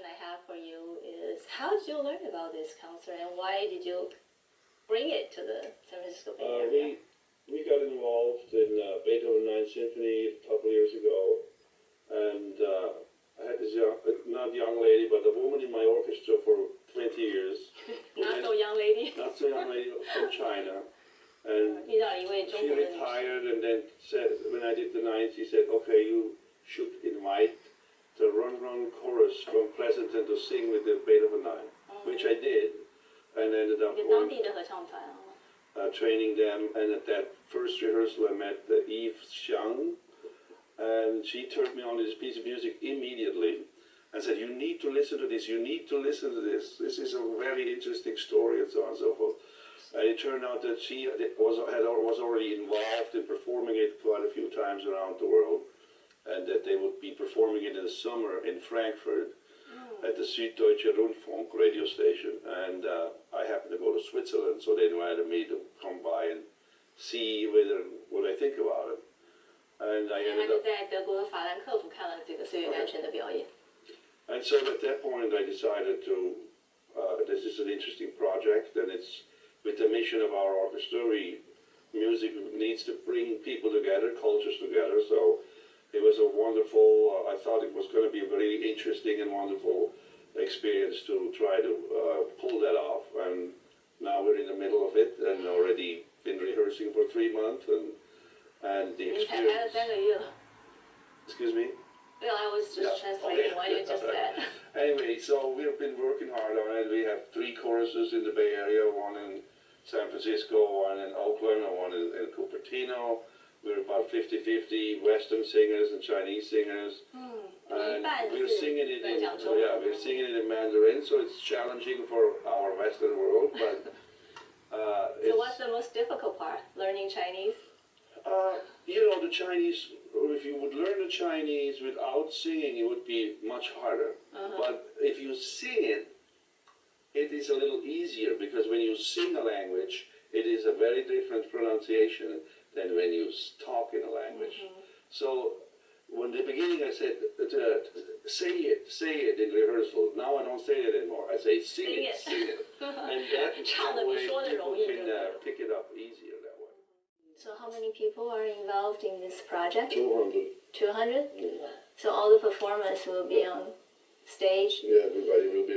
question I have for you is, how did you learn about this concert and why did you bring it to the San Francisco Bay Area? We got involved in Beethoven 9 Symphony a couple of years ago, and I had this not young lady, but a woman in my orchestra for 20 years. Not so young lady. Not so young lady from China. And she retired and then said, when I did the 9th, she said, okay, you should invite the run chorus from Pleasanton to sing with the Beethoven 9, which I did, and ended up going, training them. And at that first rehearsal, I met Eve Xiang, and she turned me on to this piece of music immediately and said, you need to listen to this, you need to listen to this. This is a very interesting story, and so on and so forth. And it turned out that she was already involved in performing it quite a few times around the world, and that they would be performing it in the summer in Frankfurt at the Süddeutsche Rundfunk radio station. And I happened to go to Switzerland, so they invited me to come by and see what I think about it. And I ended up... And so at that point I decided to, this is an interesting project, and it's with the mission of our orchestra. Music needs to bring people together, cultures together, so it was a wonderful, I thought it was going to be a very interesting and wonderful experience to try to pull that off, and now we're in the middle of it and already been rehearsing for 3 months, and the experience... Excuse me? Well, I was just translating what you just said. Anyway, so we've been working hard on it. We have 3 choruses in the Bay Area, one in San Francisco, one in Oakland, and one in Cupertino. We're about 50-50 Western singers and Chinese singers. And we're singing it in Mandarin, so it's challenging for our Western world. But so what's the most difficult part? Learning Chinese? You know, the Chinese, if you would learn the Chinese without singing, it would be much harder. But if you sing it, it is a little easier, because when you sing a language, it is a very different pronunciation than when you talk in a language. So, when the beginning I said, say it in rehearsal. Now I don't say it anymore. I say, sing it. And that way people can pick it up easier that way. So how many people are involved in this project? 200. 200? Yeah. So all the performers will be on stage? Yeah, everybody will be